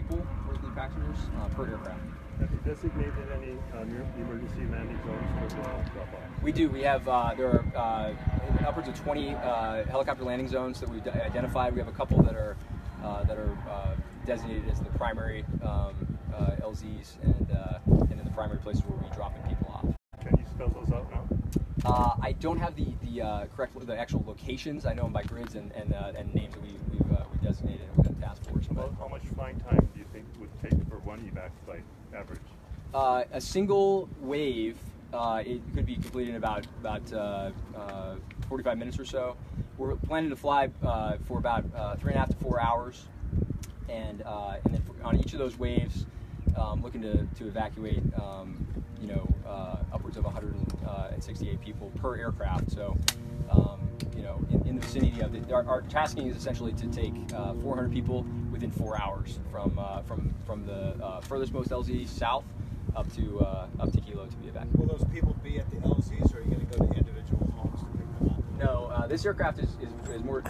people, 43 passengers per aircraft. Have you designated any emergency landing zones for the drop-off? We do. We have there are upwards of 20 helicopter landing zones that we've identified. We have a couple that are designated as the primary LZs and then the primary places where we're dropping people off. Can you spell those out now? I don't have the actual locations. I know them by grids and names that we designated within the task force. But how much flying time do you think would take for one evac flight average? A single wave, it could be completed in about 45 minutes or so. We're planning to fly for about 3.5 to 4 hours, and then on each of those waves, looking to evacuate, upwards of 168 people per aircraft. So, in the vicinity of our tasking is essentially to take 400 people within 4 hours from the furthest most LZ south up to Hilo to be evacuated. Will those people be at the LZs, or are you going to go to individual homes to pick them up? No, this aircraft is more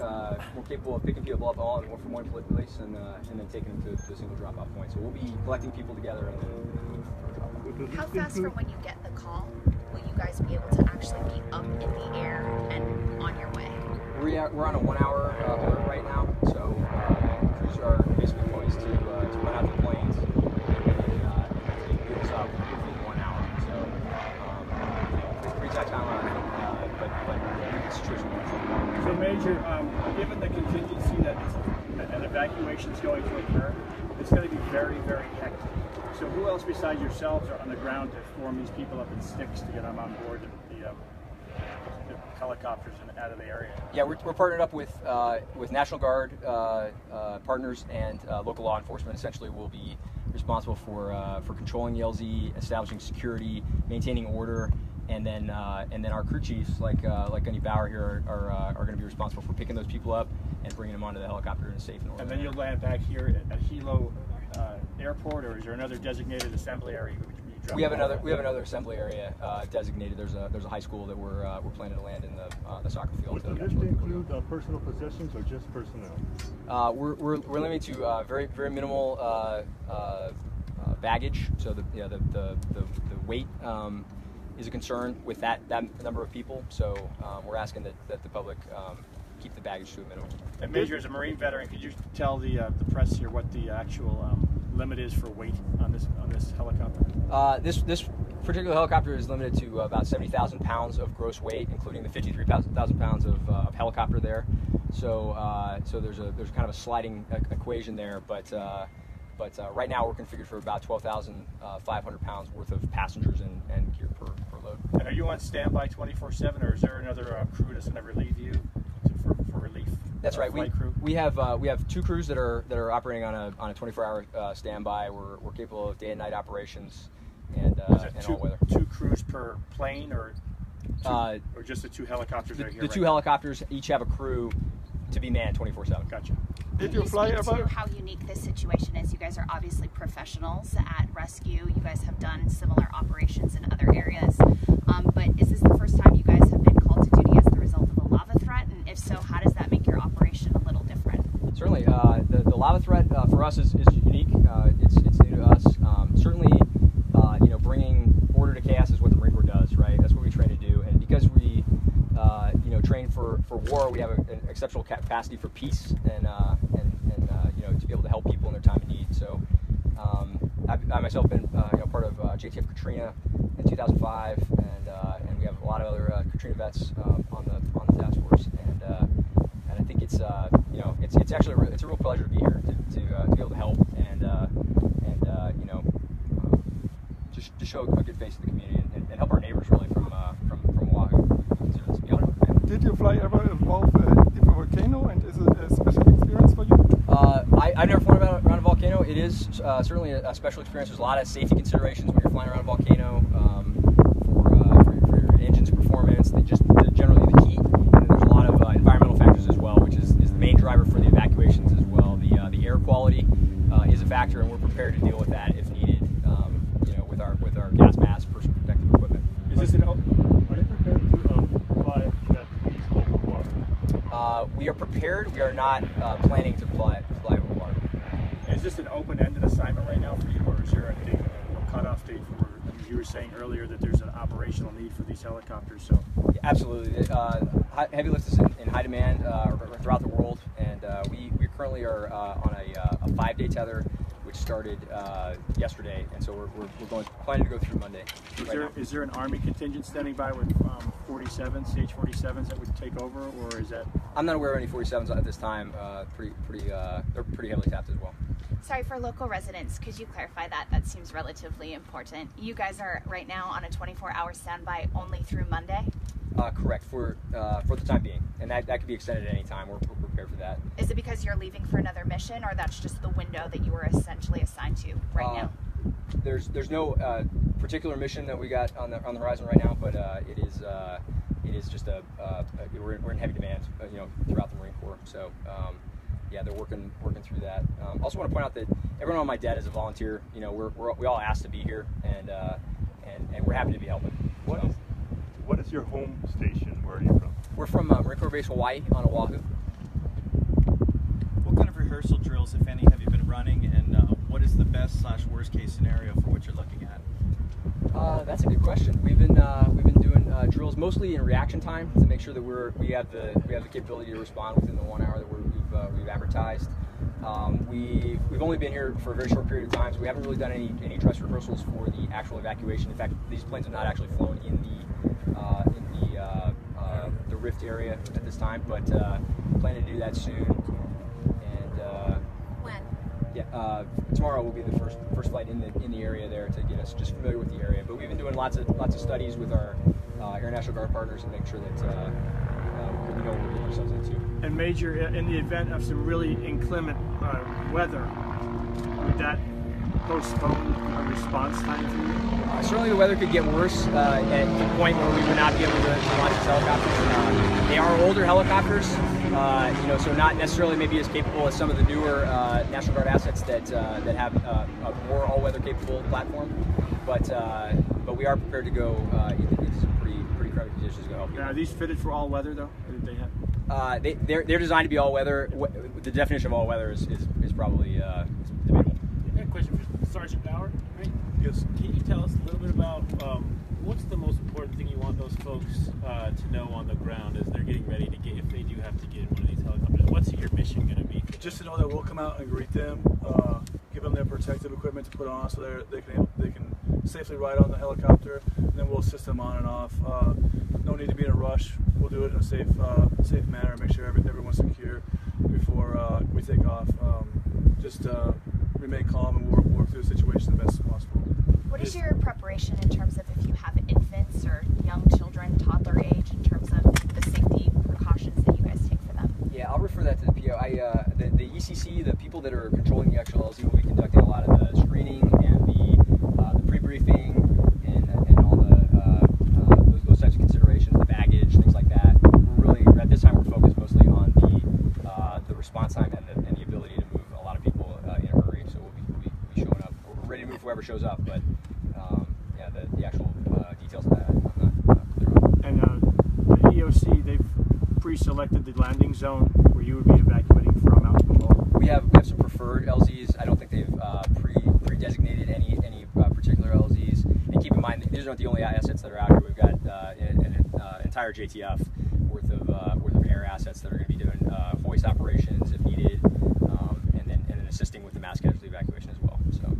capable of picking people up all from one place and then taking them to a single drop-off point. So we'll be collecting people together and then How fast from when you get the call will you guys be able to actually be up in the air and on your way? We're on a 1 hour alert right now, so crews are basically poised to run out the planes and get us up within 1 hour. So it's a pretty tight timeline, but the situation is. So Major, given the contingency that an evacuation is going to occur, it's going to be very, very hectic. So who else besides yourselves are on the ground to form these people up in sticks to get them on board the helicopters and out of the area? Yeah, we're partnered up with National Guard partners and local law enforcement. Essentially, we'll be responsible for controlling the LZ, establishing security, maintaining order, and then our crew chiefs, like Gunny Bauer here, are going to be responsible for picking those people up and bringing them onto the helicopter in a safe and orderly. And then you'll land back here at Hilo Airport, or is there another designated assembly area? We have another assembly area designated. There's a high school that we're planning to land in the soccer field. Would the list include personal possessions or just personnel? We're limited to very minimal baggage. So the weight is a concern with that number of people. So we're asking that the public keep the baggage to a minimum. And Major, as a Marine veteran, could you tell the press here what the actual limit is for weight on this helicopter? This particular helicopter is limited to about 70,000 pounds of gross weight, including the 53,000 pounds of helicopter there. So there's kind of a sliding equation there, but right now we're configured for about 12,500 pounds worth of passengers and gear per load. And are you on standby 24/7, or is there another crew that's going to relieve you for relief? That's right. We have two crews that are operating on a 24-hour standby. We're capable of day and night operations and all weather. Two crews per plane, or just the two helicopters that are here? The two helicopters each have a crew to be manned 24/7. Gotcha. Did you fly to how unique this situation is? You guys are obviously professionals at rescue. You guys have done similar operations in other areas. But is this the first time you guys have been called to duty as the result of a lava threat? And if so, how does that make your operation a little different? Certainly. The lava threat for us is unique. It's new to us. Certainly, bringing order to chaos is what the Marine Corps does, right? That's what we train to do. And because we, train for war, we have an exceptional capacity for peace and to be able to help people in their time of need. So I myself been part of JTF Katrina in 2005, and we have a lot of other Katrina vets on the task force, and I think it's actually a real pleasure to be here to be able to help and just show a good face to the community and help our neighbors really from Oahu. We consider this to be helpful. Did you fly ever above a volcano, and is it a special experience for you? I've never flown around a volcano. It is certainly a special experience. There's a lot of safety considerations when you're flying around a volcano for your engine's performance, generally the heat, and then there's a lot of environmental factors as well, which is the main driver for the evacuations as well. The air quality is a factor, and we're prepared to deal with that if needed. With our gas mask, personal protective equipment. Are you prepared to fly that over water? We are prepared. We are not planning to fly over water. Is this an open-ended assignment right now for you, or is there a date, a cutoff date for? I mean, you were saying earlier that there's an operational need for these helicopters, so. Absolutely. Heavy lift is in high demand throughout the world, and we currently are on a 5-day tether, which started yesterday, and so we're planning to go through Monday. Is there an Army contingent standing by with 47s, CH-47s that would take over, or is that? I'm not aware of any 47s at this time. They're pretty heavily tapped as well. Sorry, for local residents, could you clarify that? That seems relatively important. You guys are right now on a 24-hour standby only through Monday? Correct, for the time being, and that could be extended at any time. We're prepared for that. Is it because you're leaving for another mission, or that's just the window that you were essentially assigned to right now? There's no particular mission that we got on the horizon right now, but it is just we're in heavy demand, throughout the Marine Corps. So yeah, they're working through that. Also want to point out that everyone on my debt is a volunteer. We all asked to be here, and we're happy to be helping. What is your home station? Where are you from? We're from Marine Corps Base Hawaii on Oahu. What kind of rehearsal drills, if any, have you been running, and what is the best/worst case scenario for what you're looking at? That's a good question. We've been doing drills mostly in reaction time to make sure that we have the capability to respond within the 1 hour that we've advertised. We've only been here for a very short period of time, so we haven't really done any dress rehearsals for the actual evacuation. In fact, these planes have not actually flown in the rift area at this time, but planning to do that soon. And when? Yeah, tomorrow will be the first flight in the area there to get us just familiar with the area. But we've been doing lots of studies with our Air National Guard partners and make sure that we know what we're getting ourselves into. And Major, in the event of some really inclement weather, would that postpone a response time for you? Certainly the weather could get worse at the point where we would not be able to launch these helicopters. They are older helicopters, so not necessarily maybe as capable as some of the newer National Guard assets that have a more all-weather capable platform. But we are prepared to go into some pretty crowded conditions to go help. Are these fitted for all weather though? Or did they have? They're designed to be all weather. The definition of all weather is probably debatable. I have a question for Sergeant Bauer. Right? Yes. Can you tell us a little bit about what's the most important thing you want those folks to know on the ground as they're getting ready to get, if they do have to get in one of these helicopters? What's your mission going to be? Just to know that we'll come out and greet them, give them their protective equipment to put on so they can safely ride on the helicopter, and then we'll assist them on and off. No need to be in a rush. We'll do it in a safe manner, make sure everyone's secure before we take off. Just remain calm and work through the situation the best as possible. What is your preparation in terms of if you have infants or young children, toddler age, in terms of the safety precautions that you guys take for them? Yeah, I'll refer that to the PO. The ECC, the people that are controlling the actual LZ, will be conducting a lot of the screening and the pre-briefing and all those types of considerations, the baggage, things like that. We're really, at this time, we're focused mostly on the response time and the ability to move a lot of people in a hurry. So we'll be showing up. We're ready to move whoever shows up, but yeah, the actual details of that I'm not clear on. And the EOC, they've pre-selected the landing zone where you would be evacuating from out in the hall. We have some preferred LZs. I don't think they've pre-designated any particular LZs. And keep in mind, these aren't the only assets that are out here. We've got an entire JTF worth of air assets that are going to be doing hoist operations if needed, and then assisting with the mass casualty evacuation as well. So,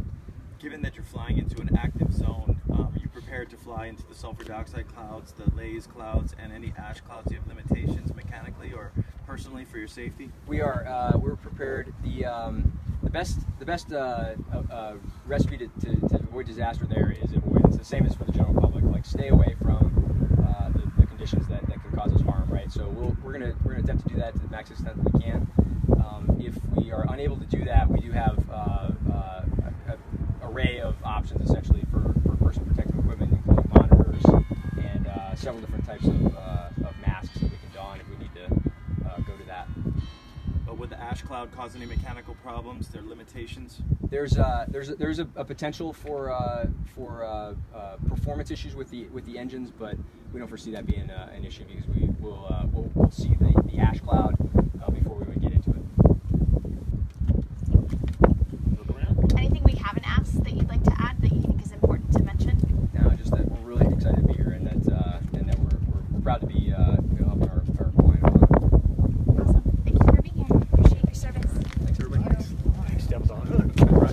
Given that you're flying into an active zone, are you prepared to fly into the sulfur dioxide clouds, the laze clouds, and any ash clouds? Do you have limitations mechanically or personally for your safety? We're prepared. The best recipe to avoid disaster there is avoidance. The same as for the general public. Like, stay away from the conditions that can cause us harm. Right. So we're gonna attempt to do that to the max extent that we can. If we are unable to do that, we do have an array of options essentially for personal protective equipment, including monitors and several different types of masks that we can don if we need to go to that. But would the ash cloud cause any mechanical problems? There are limitations? There's a potential for performance issues with the engines, but we don't foresee that being an issue because we'll see the ash cloud before we would get into it.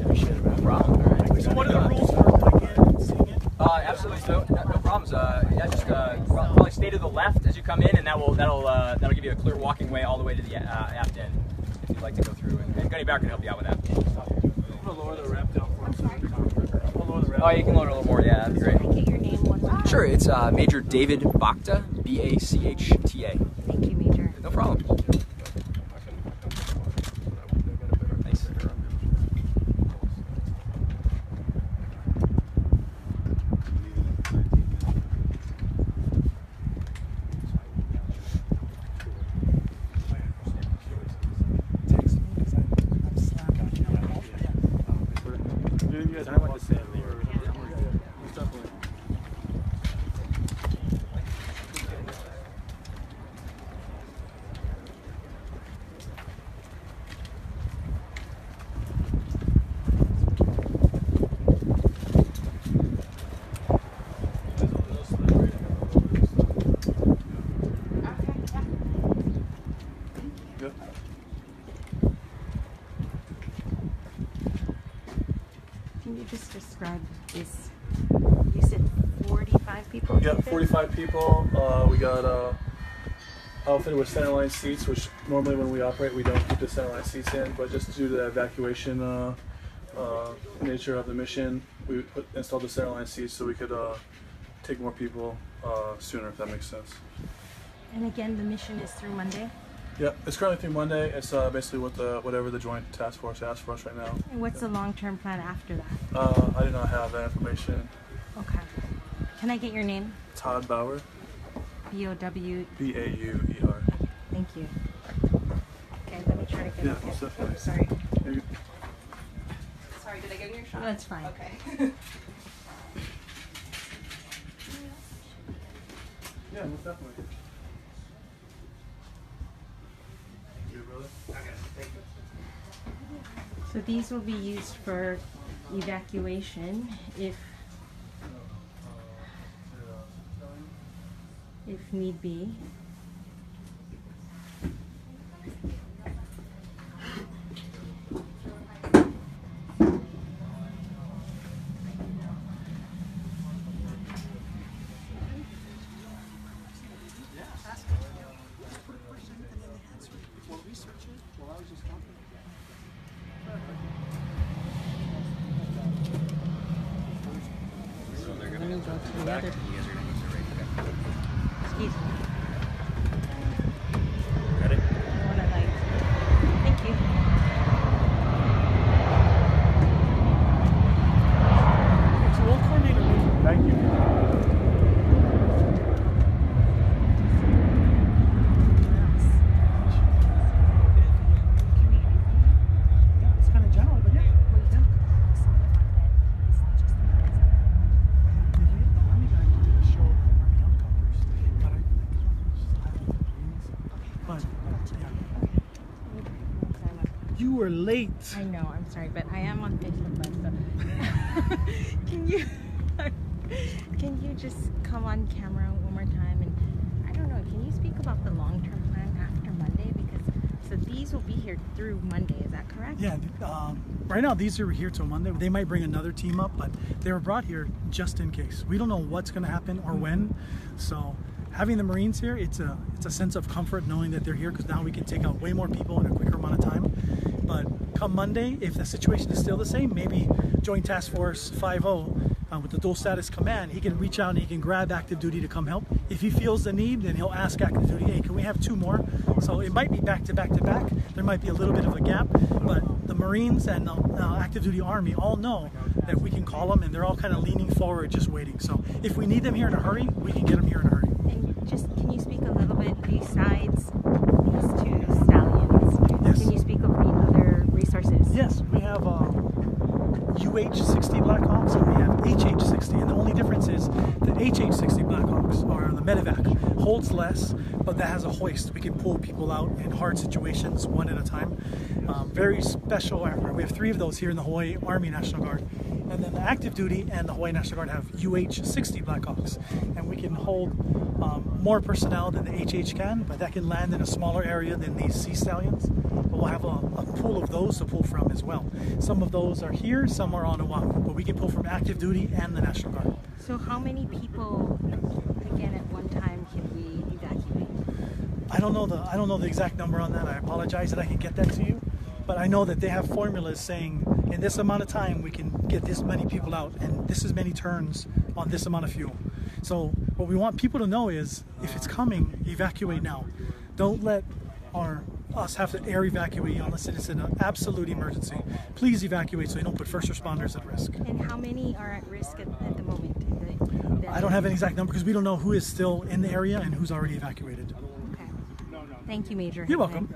Appreciate it, man. No problem. All right. So what are the rules for coming in and seeing it? Absolutely, no problems. Yeah, just probably stay to the left as you come in, and that'll give you a clear walking way all the way to the aft end if you'd like to go through. And Gunny Bear can help you out with that. I'm gonna lower the ramp down for him so he can come. Oh, you can lower it a little more. Yeah, that'd be great. Can I get your name one more time? Sure, it's Major David Bachta, B-A-C-H-T-A. Thank you, Major. No problem. Nice. You guys want to say it there? Can you just describe this? You said 45 people? Yeah, 45 people. We got outfitted with centerline seats, which normally when we operate we don't keep the centerline seats in, but just due to the evacuation nature of the mission, we installed the centerline seats so we could take more people sooner, if that makes sense. And again, the mission is through Monday? Yeah, it's currently through Monday. It's basically whatever the Joint Task Force asks for us right now. And what's the long-term plan after that? I do not have that information. Okay. Can I get your name? Todd Bauer. B-O-W... B-A-U-E-R. Thank you. Okay, let me try to get Yeah, up most here. definitely. Oh, sorry. Sorry, did I give you your shot? No, that's fine. Okay. Yeah, most definitely. So these will be used for evacuation if need be. Let me go to the other. Excuse me. Ready? One of light. Thank you. So we'll coordinate a meeting. Thank you. It's kind of general, but yeah. You were late. I know, I'm sorry, but I am on Facebook Live, so can you just come on camera one more time? And I don't know, can you speak about the long-term plan after Monday? Because so these will be here through Monday, is that correct? Yeah, right now these are here till Monday. They might bring another team up, but they were brought here just in case. We don't know what's going to happen or when, so having the Marines here, it's a sense of comfort knowing that they're here, because now we can take out way more people in a quicker amount of time. But come Monday, if the situation is still the same, maybe Joint Task Force 5-0 with the dual status command, he can reach out and he can grab active duty to come help. If he feels the need, then he'll ask active duty, hey, can we have 2 more? So it might be back to back to back. There might be a little bit of a gap, but the Marines and the active duty Army all know that we can call them, and they're all kind of leaning forward, just waiting. So if we need them here in a hurry, we can get them here in a hurry. And just, can you speak a little bit besides these 2 stallions? Yes. Can you speak of the other resources? Yes, we have UH-60 Blackhawks and we have HH-60, and the only difference is the HH-60 Blackhawks, or the medevac, holds less, but that has a hoist. We can pull people out in hard situations one at a time. Very special aircraft. We have 3 of those here in the Hawaii Army National Guard. And then the active duty and the Hawaii National Guard have UH-60 Blackhawks, and we can hold more personnel than the HH can, but that can land in a smaller area than these Sea Stallions. But we'll have a pool of those to pull from as well. Some of those are here, some are on Oahu, but we can pull from active duty and the National Guard. So how many people, again, at one time can we evacuate? I don't know the exact number on that. I apologize that I can get that to you, but I know that they have formulas saying in this amount of time we can get this many people out and this is many turns on this amount of fuel. So what we want people to know is if it's coming, evacuate now. Don't let us have to air evacuate you unless it's an absolute emergency. Please evacuate so you don't put first responders at risk. And how many are at risk at the moment? I don't have an exact number because we don't know who is still in the area and who's already evacuated. Okay. Thank you, Major. You're welcome.